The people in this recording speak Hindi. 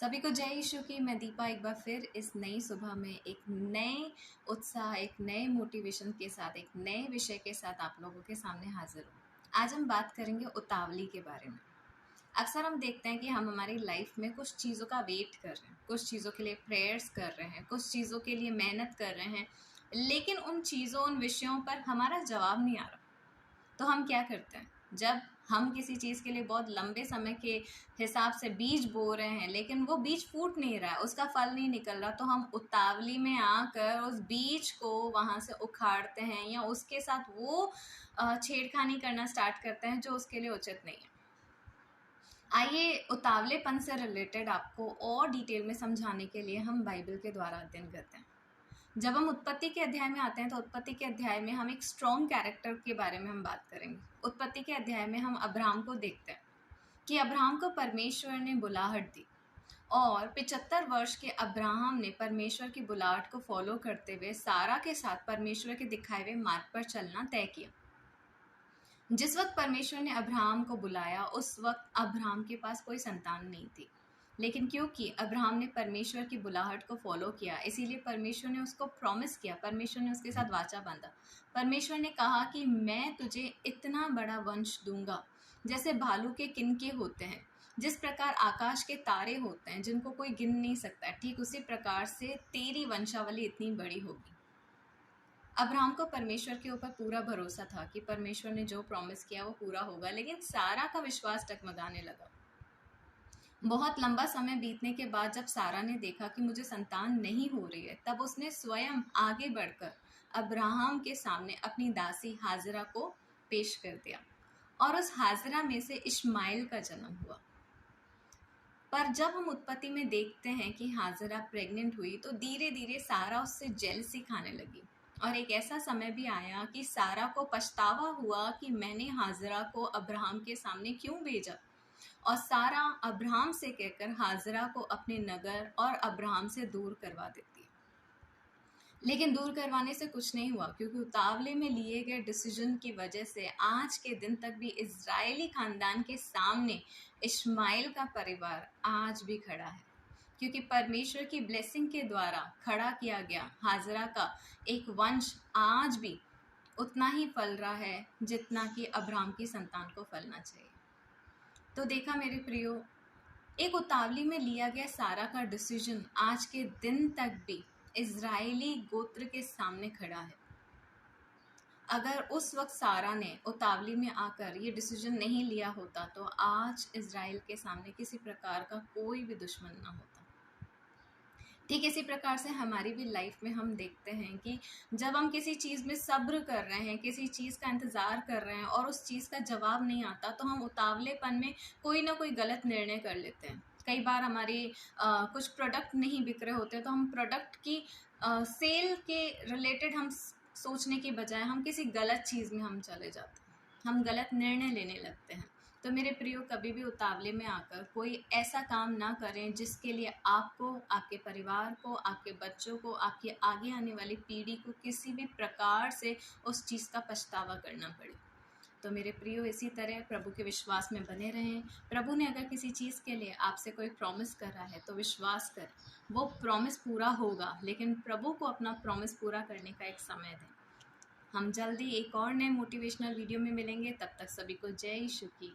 सभी को जय यीशु की। मैं दीपा एक बार फिर इस नई सुबह में एक नए उत्साह, एक नए मोटिवेशन के साथ, एक नए विषय के साथ आप लोगों के सामने हाजिर हूँ। आज हम बात करेंगे उतावली के बारे में। अक्सर हम देखते हैं कि हम हमारी लाइफ में कुछ चीज़ों का वेट कर रहे हैं, कुछ चीज़ों के लिए प्रेयर्स कर रहे हैं, कुछ चीज़ों के लिए मेहनत कर रहे हैं, लेकिन उन चीज़ों, उन विषयों पर हमारा जवाब नहीं आ रहा। तो हम क्या करते हैं, जब हम किसी चीज़ के लिए बहुत लंबे समय के हिसाब से बीज बो रहे हैं लेकिन वो बीज फूट नहीं रहा है, उसका फल नहीं निकल रहा, तो हम उतावली में आकर उस बीज को वहाँ से उखाड़ते हैं या उसके साथ वो छेड़खानी करना स्टार्ट करते हैं जो उसके लिए उचित नहीं है। आइए उतावलेपन से रिलेटेड आपको और डिटेल में समझाने के लिए हम बाइबल के द्वारा अध्ययन करते हैं। जब हम उत्पत्ति के अध्याय में आते हैं तो उत्पत्ति के अध्याय में हम एक स्ट्रॉन्ग कैरेक्टर के बारे में हम बात करेंगे। उत्पत्ति के अध्याय में हम अब्राहम को देखते हैं कि अब्राहम को परमेश्वर ने बुलाहट दी और 75 वर्ष के अब्राहम ने परमेश्वर की बुलाहट को फॉलो करते हुए सारा के साथ परमेश्वर के दिखाए हुए मार्ग पर चलना तय किया। जिस वक्त परमेश्वर ने अब्राहम को बुलाया उस वक्त अब्राहम के पास कोई संतान नहीं थी, लेकिन क्योंकि अब्राहम ने परमेश्वर की बुलाहट को फॉलो किया इसीलिए परमेश्वर ने उसको प्रॉमिस किया, परमेश्वर ने उसके साथ वाचा बांधा। परमेश्वर ने कहा कि मैं तुझे इतना बड़ा वंश दूंगा जैसे भालू के किनके होते हैं, जिस प्रकार आकाश के तारे होते हैं जिनको कोई गिन नहीं सकता, ठीक उसी प्रकार से तेरी वंशावली इतनी बड़ी होगी। अब्राहम को परमेश्वर के ऊपर पूरा भरोसा था कि परमेश्वर ने जो प्रॉमिस किया वो पूरा होगा, लेकिन सारा का विश्वास टगमगाने लगा। बहुत लंबा समय बीतने के बाद जब सारा ने देखा कि मुझे संतान नहीं हो रही है, तब उसने स्वयं आगे बढ़कर अब्राहम के सामने अपनी दासी हाजरा को पेश कर दिया और उस हाजरा में से इश्माइल का जन्म हुआ। पर जब हम उत्पत्ति में देखते हैं कि हाजरा प्रेग्नेंट हुई तो धीरे धीरे सारा उससे जेलसी खाने लगी और एक ऐसा समय भी आया कि सारा को पछतावा हुआ कि मैंने हाजरा को अब्राहम के सामने क्यों भेजा, और सारा अब्राहम से कहकर हाजरा को अपने नगर और अब्राहम से दूर करवा देती है। लेकिन दूर करवाने से कुछ नहीं हुआ, क्योंकि उतावले में लिए गए डिसीजन की वजह से आज के दिन तक भी इजरायली खानदान के सामने इश्माइल का परिवार आज भी खड़ा है, क्योंकि परमेश्वर की ब्लेसिंग के द्वारा खड़ा किया गया हाजरा का एक वंश आज भी उतना ही फल रहा है जितना कि अब्राहम की संतान को फलना चाहिए। तो देखा मेरे प्रियो, एक उतावली में लिया गया सारा का डिसीजन आज के दिन तक भी इजरायली गोत्र के सामने खड़ा है। अगर उस वक्त सारा ने उतावली में आकर ये डिसीजन नहीं लिया होता तो आज इजराइल के सामने किसी प्रकार का कोई भी दुश्मन ना होता। ठीक इसी प्रकार से हमारी भी लाइफ में हम देखते हैं कि जब हम किसी चीज़ में सब्र कर रहे हैं, किसी चीज़ का इंतज़ार कर रहे हैं और उस चीज़ का जवाब नहीं आता, तो हम उतावलेपन में कोई ना कोई गलत निर्णय कर लेते हैं। कई बार हमारी कुछ प्रोडक्ट नहीं बिक रहे होते तो हम प्रोडक्ट की सेल के रिलेटेड हम सोचने के बजाय हम किसी गलत चीज़ में हम चले जाते हैं, हम गलत निर्णय लेने लगते हैं। तो मेरे प्रियो, कभी भी उतावले में आकर कोई ऐसा काम ना करें जिसके लिए आपको, आपके परिवार को, आपके बच्चों को, आपकी आगे आने वाली पीढ़ी को किसी भी प्रकार से उस चीज़ का पछतावा करना पड़े। तो मेरे प्रियो, इसी तरह प्रभु के विश्वास में बने रहें। प्रभु ने अगर किसी चीज़ के लिए आपसे कोई प्रॉमिस कर रहा है तो विश्वास करें, वो प्रॉमिस पूरा होगा, लेकिन प्रभु को अपना प्रॉमिस पूरा करने का एक समय दें। हम जल्दी एक और नए मोटिवेशनल वीडियो में मिलेंगे, तब तक सभी को जय यीशु की।